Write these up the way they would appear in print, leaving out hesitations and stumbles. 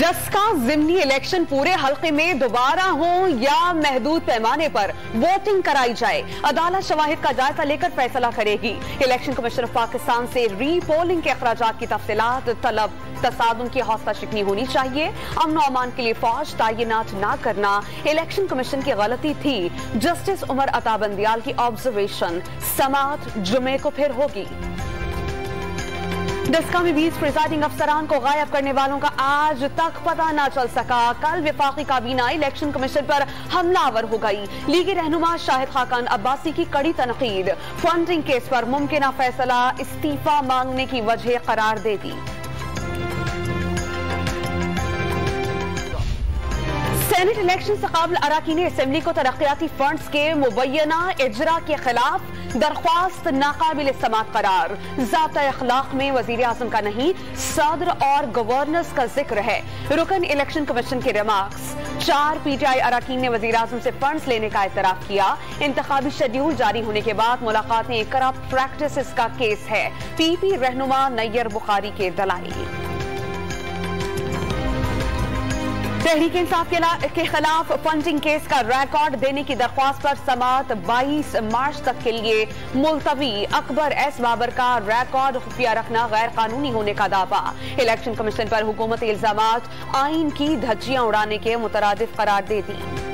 10 का ज़िमनी इलेक्शन पूरे हल्के में दोबारा हो या महदूद पैमाने पर वोटिंग कराई जाए, अदालत शवाहिद का जायजा लेकर फैसला करेगी। इलेक्शन कमीशन ऑफ पाकिस्तान से री पोलिंग के अखराजात की तफसीलात तलब। तसादुम की हौसला शिकनी होनी चाहिए। अमन और अमान के लिए फौज तैनात न करना इलेक्शन कमीशन की गलती थी। जस्टिस उमर अता बंदियाल की ऑब्जर्वेशन। समात जुमे को फिर होगी। डस्का में 20 प्रिजाइडिंग अफसरान को गायब करने वालों का आज तक पता न चल सका। कल विफाकी काबीना इलेक्शन कमीशन पर हमलावर हो गई। लीगी रहनुमा शाहिद खाकान अब्बासी की कड़ी तनकीद। फंडिंग केस पर मुमकिन फैसला इस्तीफा मांगने की वजह करार दे दी। सेनेट इलेक्शन से काबिल अराकीन असेंबली को तरक्याती फंड्स के मुबैना इजरा के खिलाफ दरख्वास्त नाकाबिल समात करार। ज़ाब्ता अखलाक में वजीर आजम का नहीं, सदर और गवर्नर्स का जिक्र है। रुकन इलेक्शन कमीशन के रिमार्क्स। 4 PTI अराकीन ने वजीर आजम से फंड्स लेने का एतराफ किया। इंतखाबी शेड्यूल जारी होने के बाद मुलाकात में करप्ट प्रैक्टिसेस का केस है। PP रहनुमा नैयर बुखारी के दलाइल। तहरीक इंसाफ के खिलाफ फंडिंग केस का रिकॉर्ड देने की दरख्वास्त पर समात 22 मार्च तक के लिए मुलतवी। अकबर एस बाबर का रिकॉर्ड खुफिया रखना गैर कानूनी होने का दावा। इलेक्शन कमीशन पर हुकूमती इल्जामात आइन की धज्जियां उड़ाने के मुतरादिफ करार दे दी।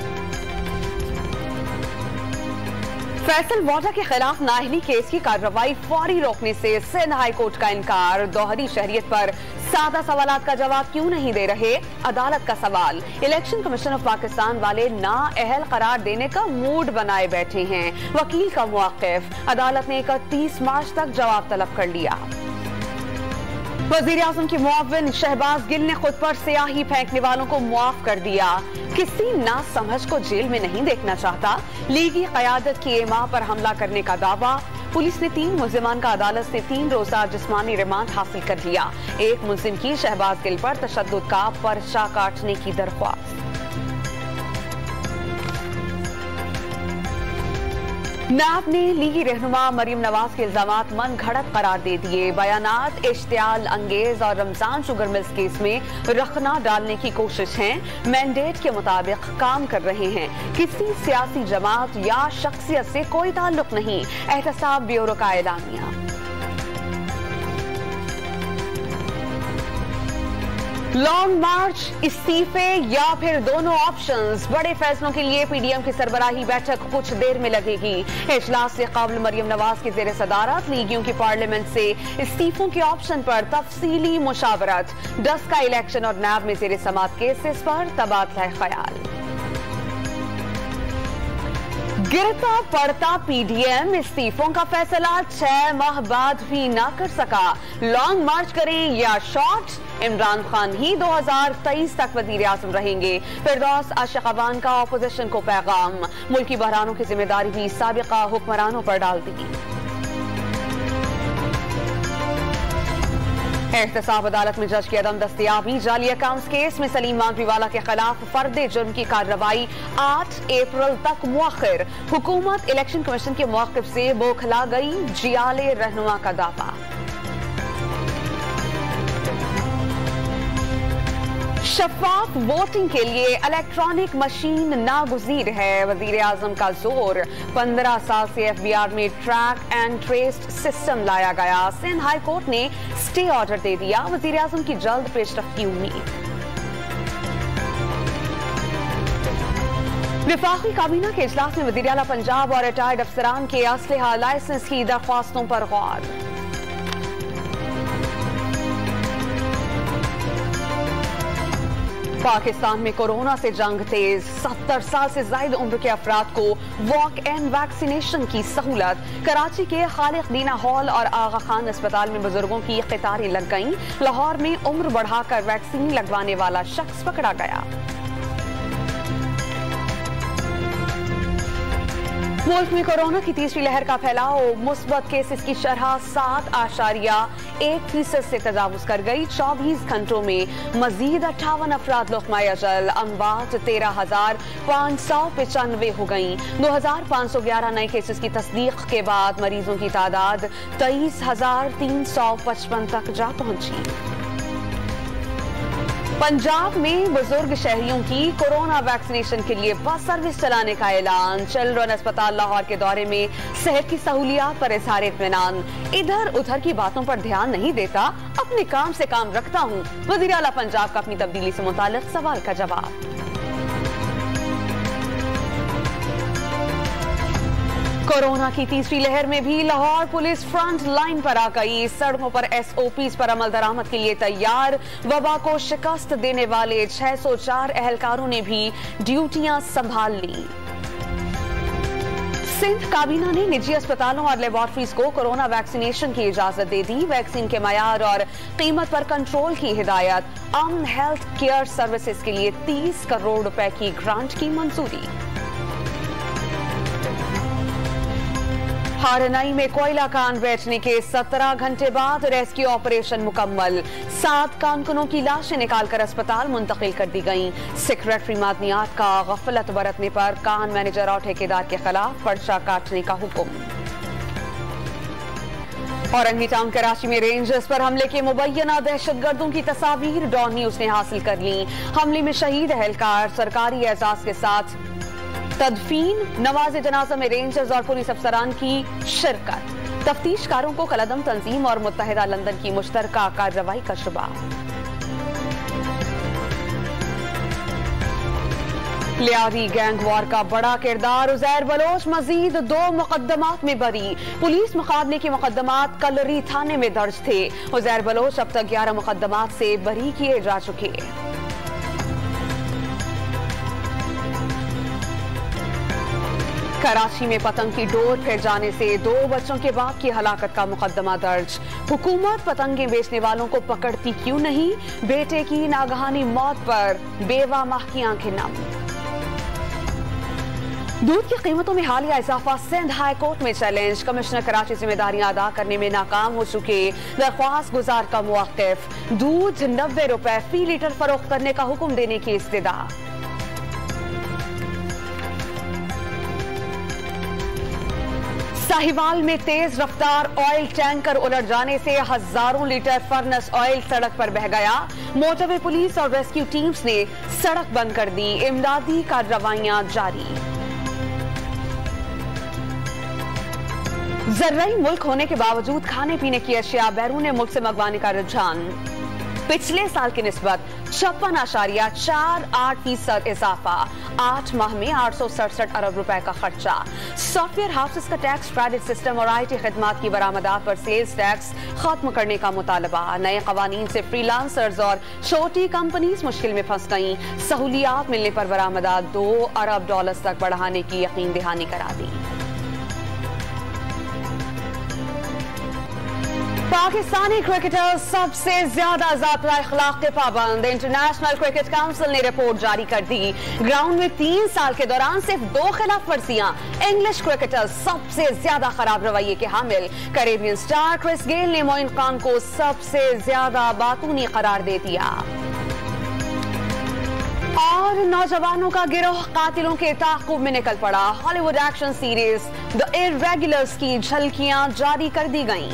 फैसल वाडा के खिलाफ नाअहली केस की कार्रवाई फौरी रोकने से सिंध हाई कोर्ट का इनकार। दोहरी शहरियत पर सादा सवालात का जवाब क्यों नहीं दे रहे, अदालत का सवाल। इलेक्शन कमीशन ऑफ पाकिस्तान वाले नाअहल करार देने का मूड बनाए बैठे हैं। वकील का मुआक्किफ। अदालत ने 31 मार्च तक जवाब तलब कर लिया। वजीर आजम की मुआविन शहबाज गिल ने खुद पर स्याही फेंकने वालों को मुआफ कर दिया। किसी ना समझ को जेल में नहीं देखना चाहता। लीगी क़यादत की एमा पर हमला करने का दावा। पुलिस ने 3 मुल्जिमान का अदालत से 3 रोजा जिस्मानी रिमांड हासिल कर लिया। एक मुल्जिम की शहबाज गिल पर तशद्दुद का पर्चा काटने की दरख्वास्त। नाब ने लीगी रहनुमा मरियम नवाज के इल्जामात मन घड़त करार दे दिए। बयानात इश्तियाल अंगेज और रमजान शुगर मिल्स केस में रखना डालने की कोशिश है। मैंडेट के मुताबिक काम कर रहे हैं। किसी सियासी जमात या शख्सियत से कोई ताल्लुक नहीं। एहतसाब ब्यूरो का एलानिया। लॉन्ग मार्च, इस्तीफे या फिर दोनों ऑप्शंस। बड़े फैसलों के लिए PDM की सरबराही बैठक कुछ देर में लगेगी। इजलास से काबिल मरियम नवाज की जेर सदारत लीगियों की पार्लियामेंट से इस्तीफों के ऑप्शन पर तफसीली मुशावरत। डस्का इलेक्शन और नैब में जेर समात केसेस पर तबादला ख्याल। गिरता पड़ता PDM इस्तीफों का फैसला 6 माह बाद भी ना कर सका। लॉन्ग मार्च करें या शॉर्ट, इमरान खान ही 2023 तक वजीर आजम रहेंगे। फिरदौस आशिक़ाबान का ऑपोजिशन को पैगाम। मुल्की बहरानों की जिम्मेदारी भी साबिका हुक्मरानों पर डाल दी। एहतसाब अदालत में जज की अदम दस्तयाबी। जाली अकाउंट्स केस में सलीम मांगरीवाला के खिलाफ फर्द जुर्म की कार्रवाई 8 अप्रैल तक मुअख्खर। हुकूमत इलेक्शन कमीशन के मौक़िफ़ से बौखला गई, जियाले रहनुमा का दावा। शफाफ वोटिंग के लिए इलेक्ट्रॉनिक मशीन नागुज़ीर है, वजीर आजम का जोर। 15 साल से FBR में ट्रैक एंड ट्रेस सिस्टम लाया गया। सिंध हाई कोर्ट ने स्टे ऑर्डर दे दिया। वजीर आजम की जल्द पेशरफ की उम्मीद। विफाकी काबीना के इजलास में वज़ीर आला पंजाब और रिटायर्ड अफसरान के असलहा लाइसेंस की दरख्वास्तों पर गौर। पाकिस्तान में कोरोना से जंग तेज। 70 साल से ज्यादा उम्र के अफराद को वॉक इन वैक्सीनेशन की सहूलत। कराची के खालिक दीना हॉल और आगा खान अस्पताल में बुजुर्गों की कतारें लग गईं। लाहौर में उम्र बढ़ाकर वैक्सीन लगवाने वाला शख्स पकड़ा गया। मुल्क में कोरोना की तीसरी लहर का फैलाव। मुस्बत केसेस की शरह 7.1% से तजावुज कर गई। 24 घंटों में मजीद 58 अफराद लुक़माए अजल। अमवात 13,595 हो गई। 2,511 नए केसेस की तस्दीक के बाद मरीजों की तादाद 23,355 तक जा पहुंची। पंजाब में बुजुर्ग शहरियों की कोरोना वैक्सीनेशन के लिए बस सर्विस चलाने का ऐलान। चिल्ड्रन अस्पताल लाहौर के दौरे में सेहत की सहूलियात पर इज़हार इत्मीनान। इधर उधर की बातों पर ध्यान नहीं देता, अपने काम से काम रखता हूँ। वज़ीर आला पंजाब का अपनी तब्दीली से मुताल्लिक सवाल का जवाब। कोरोना की तीसरी लहर में भी लाहौर पुलिस फ्रंट लाइन पर आ गई। सड़कों पर SOPs पर अमल दरामद के लिए तैयार। वबा को शिकस्त देने वाले 604 एहलकारों ने भी ड्यूटियां संभाल ली। सिंध काबीना ने निजी अस्पतालों और लेबोरेटरीज को कोरोना वैक्सीनेशन की इजाजत दे दी। वैक्सीन के मयार और कीमत पर कंट्रोल की हिदायत। अमन हेल्थ केयर सर्विसेज के लिए 30 करोड़ रुपए की ग्रांट की मंजूरी। हारनाई में कोयला कान बैठने के 17 घंटे बाद रेस्क्यू ऑपरेशन मुकम्मल। 7 कारकुनों की लाशें निकालकर अस्पताल मुंतकिल कर दी गईं। सेक्रेटरी मादनियात का गफलत बरतने पर कान मैनेजर और ठेकेदार के खिलाफ पर्चा काटने का हुक्म। औरंगी टाउन कराची में रेंजर्स पर हमले के मुबैना दहशतगर्दों की तस्वीर डॉन न्यूज ने हासिल कर ली। हमले में शहीद एहलकार सरकारी एजाज के साथ तदफीन। नवाज़े जनाजा में रेंजर्स और पुलिस अफसरान की शिरकत। तफ्तीशकारों को कलदम तंजीम और मुत्तहिदा लंदन की मुश्तरका कार्रवाई का शुबा। लियारी गैंग वॉर का बड़ा किरदार उज़ैर बलोच मजीद 2 मुकदमात में बरी। पुलिस मुकाबले के मुकदमात कलरी थाने में दर्ज थे। उज़ैर बलोच अब तक 11 मुकदमात से बरी किए जा चुके। कराची में पतंग की डोर फिर जाने से 2 बच्चों के बाप की हलाकत का मुकदमा दर्ज। हुकूमत पतंगें बेचने वालों को पकड़ती क्यों नहीं? बेटे की नागहानी मौत पर बेवा माह की आंखें नम। दूध की कीमतों में हालिया इजाफा सिंध हाई कोर्ट में चैलेंज। कमिश्नर कराची जिम्मेदारियां अदा करने में नाकाम हो चुके। दरख्वास्त गुजार का मुवाक्किफ। दूध 90 रुपए फी लीटर फरोख्त करने का हुक्म देने की इस्तदा। साहिवाल में तेज रफ्तार ऑयल टैंकर उलट जाने से हजारों लीटर फर्नेस ऑयल सड़क पर बह गया। मोटरवे पुलिस और रेस्क्यू टीम्स ने सड़क बंद कर दी। इमदादी कार्रवाइयां जारी। ज़र्राई मुल्क होने के बावजूद खाने पीने की अशिया बैरून मुल्क से मंगवाने का रुझान। पिछले साल की निस्बत 56.48% इजाफा। 8 माह में 867 अरब रुपए का खर्चा। सॉफ्टवेयर हाउसेस का टैक्स क्रेडिट सिस्टम और IT खिदमात की बरामदात पर सेल्स टैक्स खत्म करने का मुतालबा। नए कवानीन से फ्रीलांसर्स और छोटी कंपनीज मुश्किल में फंस गईं। सहूलियात मिलने पर बरामदात $2 अरब तक बढ़ाने की यकीन दहानी करा दी। पाकिस्तानी क्रिकेटर सबसे ज्यादा ज़ाब्ता इखलाक के पाबंद। इंटरनेशनल क्रिकेट काउंसिल ने रिपोर्ट जारी कर दी। ग्राउंड में 3 साल के दौरान सिर्फ 2 खिलाफ वर्जियां। इंग्लिश क्रिकेटर सबसे ज्यादा खराब रवैये के हामिल। कैरेबियन स्टार क्रिस गेल ने मोइन खान को सबसे ज्यादा बातूनी करार दे दिया। और नौजवानों का गिरोह कातिलों के ताक़ुब में निकल पड़ा। हॉलीवुड एक्शन सीरीज द इर्रेगुलर्स की झलकियां जारी कर दी गईं।